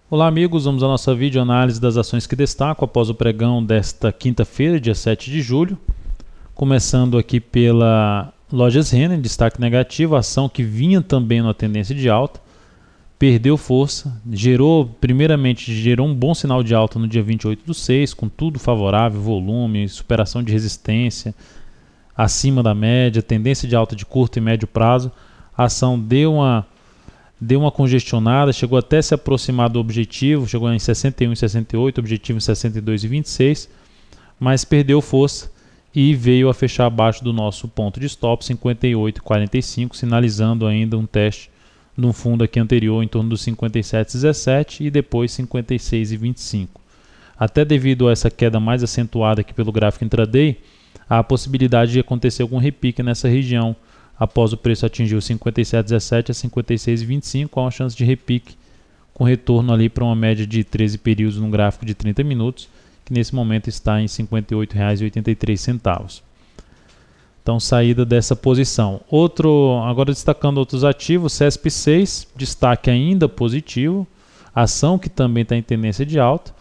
Olá amigos, vamos à nossa videoanálise das ações que destaco após o pregão desta quinta-feira, dia 7 de julho. Começando aqui pela Lojas Renner, destaque negativo, ação que vinha também numa tendência de alta, perdeu força, gerou um bom sinal de alta no dia 28/6, com tudo favorável, volume, superação de resistência, acima da média, tendência de alta de curto e médio prazo. A ação deu uma congestionada, chegou até se aproximar do objetivo, chegou em 61,68, objetivo em 62,26, mas perdeu força e veio a fechar abaixo do nosso ponto de stop, 58,45, sinalizando ainda um teste de um fundo aqui anterior em torno dos 57,17 e depois 56,25. Até devido a essa queda mais acentuada aqui pelo gráfico intraday, há a possibilidade de acontecer algum repique nessa região, após o preço atingir os 57,17 a 56,25, há uma chance de repique com retorno ali para uma média de 13 períodos no gráfico de 30 minutos, que nesse momento está em R$ 58,83. Então, saída dessa posição. Agora destacando outros ativos, CESP6, destaque ainda positivo, ação que também está em tendência de alta,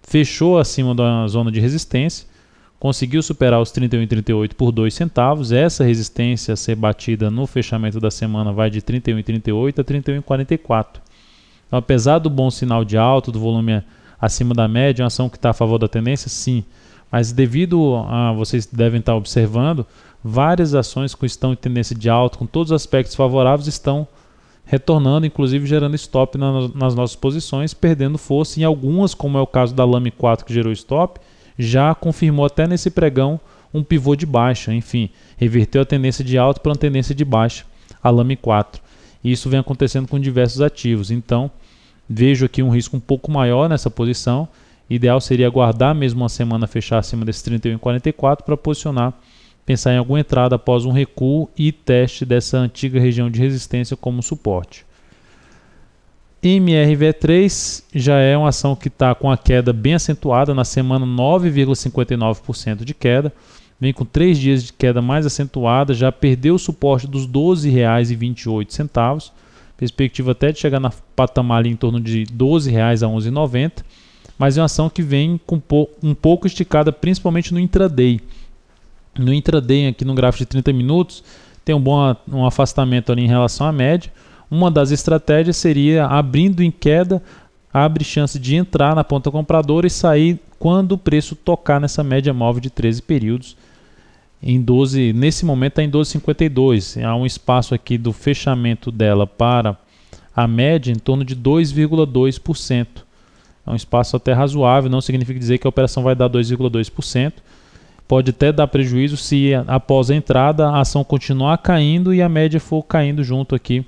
fechou acima da zona de resistência, conseguiu superar os 31,38 por 2 centavos. Essa resistência a ser batida no fechamento da semana vai de 31,38 a 31,44. Então, apesar do bom sinal de alta, do volume acima da média, uma ação que está a favor da tendência, sim. Mas devido a, vocês devem estar observando, várias ações que estão em tendência de alta, com todos os aspectos favoráveis, estão retornando, inclusive gerando stop nas nossas posições, perdendo força. Em algumas, como é o caso da Lame 4 que gerou stop, já confirmou até nesse pregão um pivô de baixa, enfim, reverteu a tendência de alta para uma tendência de baixa, a Lame 4. E isso vem acontecendo com diversos ativos, então vejo aqui um risco um pouco maior nessa posição. Ideal seria aguardar mesmo uma semana fechar acima desse 31,44 para posicionar, pensar em alguma entrada após um recuo e teste dessa antiga região de resistência como suporte. MRV3 já é uma ação que está com a queda bem acentuada, na semana 9,59% de queda, vem com 3 dias de queda mais acentuada, já perdeu o suporte dos R$ 12,28, perspectiva até de chegar na patamar ali em torno de R$ 12,00 a R$ 11,90, mas é uma ação que vem um pouco esticada, principalmente no intraday. No intraday, aqui no gráfico de 30 minutos, tem um afastamento ali em relação à média. Uma das estratégias seria, abrindo em queda, abre chance de entrar na ponta compradora e sair quando o preço tocar nessa média móvel de 13 períodos. Nesse momento está em 12,52. Há um espaço aqui do fechamento dela para a média em torno de 2,2%. É um espaço até razoável, não significa dizer que a operação vai dar 2,2%. Pode até dar prejuízo se após a entrada a ação continuar caindo e a média for caindo junto aqui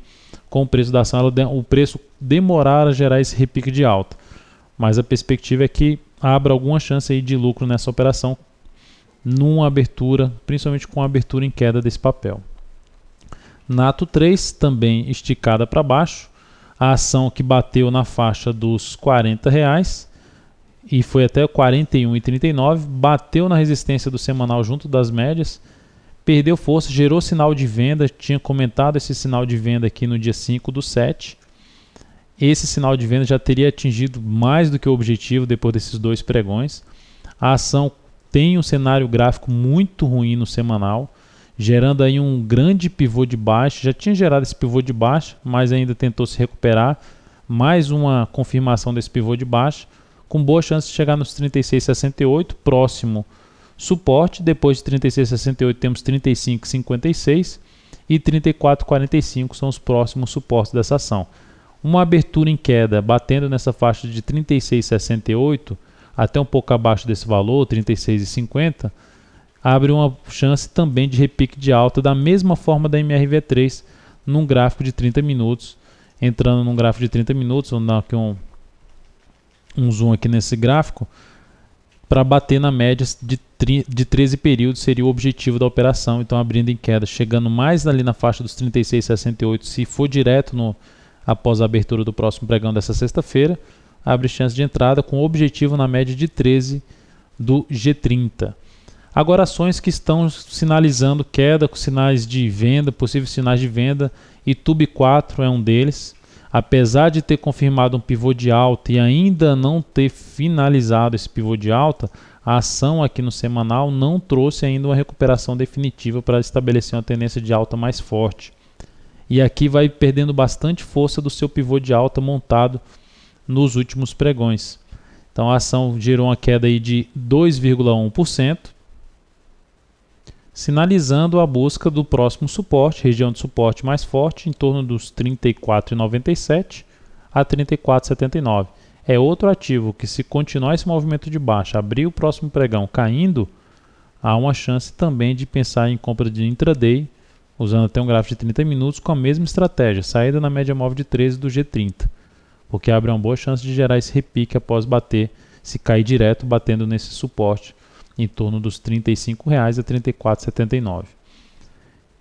com o preço da ação, o preço demorar a gerar esse repique de alta. Mas a perspectiva é que abra alguma chance aí de lucro nessa operação, numa abertura, principalmente com a abertura em queda desse papel. Nato 3, também esticada para baixo, a ação que bateu na faixa dos R$ 40,00 e foi até R$ 41,39, bateu na resistência do semanal junto das médias, perdeu força, gerou sinal de venda, tinha comentado esse sinal de venda aqui no dia 5/7. Esse sinal de venda já teria atingido mais do que o objetivo depois desses 2 pregões. A ação tem um cenário gráfico muito ruim no semanal, gerando aí um grande pivô de baixa. Já tinha gerado esse pivô de baixa, mas ainda tentou se recuperar. Mais uma confirmação desse pivô de baixa, com boa chance de chegar nos 36,68, próximo suporte. Depois de 36,68 temos 35,56 e 34,45 são os próximos suportes dessa ação. Uma abertura em queda batendo nessa faixa de 36,68 até um pouco abaixo desse valor, 36,50, abre uma chance também de repique de alta da mesma forma da MRV3 num gráfico de 30 minutos. Entrando num gráfico de 30 minutos, vamos dar aqui um zoom aqui nesse gráfico, para bater na média de 13 períodos seria o objetivo da operação. Então, abrindo em queda, chegando mais ali na faixa dos 36,68, se for direto após a abertura do próximo pregão dessa sexta-feira, abre chance de entrada com objetivo na média de 13 do G30. Agora, ações que estão sinalizando queda com sinais de venda, possíveis sinais de venda, e Tube 4 é um deles. apesar de ter confirmado um pivô de alta e ainda não ter finalizado esse pivô de alta, a ação aqui no semanal não trouxe ainda uma recuperação definitiva para estabelecer uma tendência de alta mais forte. E aqui vai perdendo bastante força do seu pivô de alta montado nos últimos pregões. Então a ação gerou uma queda aí de 2,1%, sinalizando a busca do próximo suporte, região de suporte mais forte, em torno dos 34,97 a 34,79. É outro ativo que, se continuar esse movimento de baixa, abrir o próximo pregão caindo, há uma chance também de pensar em compra de intraday, usando até um gráfico de 30 minutos com a mesma estratégia, saída na média móvel de 13 do G30, porque abre uma boa chance de gerar esse repique após bater, se cair direto, batendo nesse suporte em torno dos R$ 35,00 a R$ 34,79.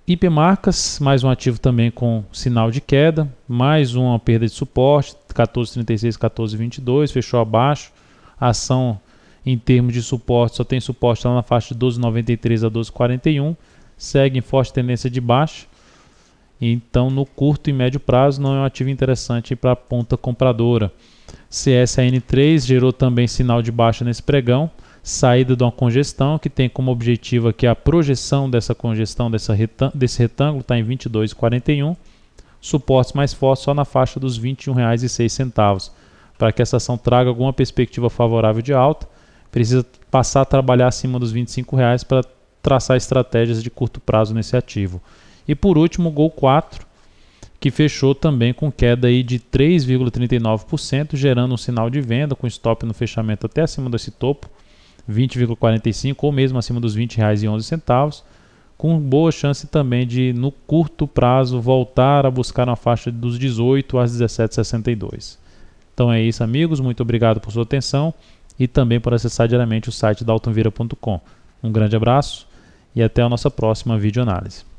IP Marcas, mais um ativo também com sinal de queda, mais uma perda de suporte, 14,36, 14,22, fechou abaixo. A ação em termos de suporte, só tem suporte lá na faixa de 12,93 a 12,41, segue em forte tendência de baixa. Então, no curto e médio prazo, não é um ativo interessante para a ponta compradora. CSAN3 gerou também sinal de baixa nesse pregão, saída de uma congestão que tem como objetivo aqui a projeção dessa congestão desse retângulo, está em 22,41, suportes mais fortes só na faixa dos R$ 21,06. Para que essa ação traga alguma perspectiva favorável de alta, precisa passar a trabalhar acima dos R$ 25,00 para traçar estratégias de curto prazo nesse ativo. E por último, o Gol 4, que fechou também com queda aí de 3,39%, gerando um sinal de venda com stop no fechamento até acima desse topo, 20,45 ou mesmo acima dos R$ 20,11, com boa chance também de, no curto prazo, voltar a buscar uma faixa dos 18 a 17,62. Então é isso, amigos. Muito obrigado por sua atenção e também por acessar diariamente o site da Altonvira.com. Um grande abraço e até a nossa próxima videoanálise.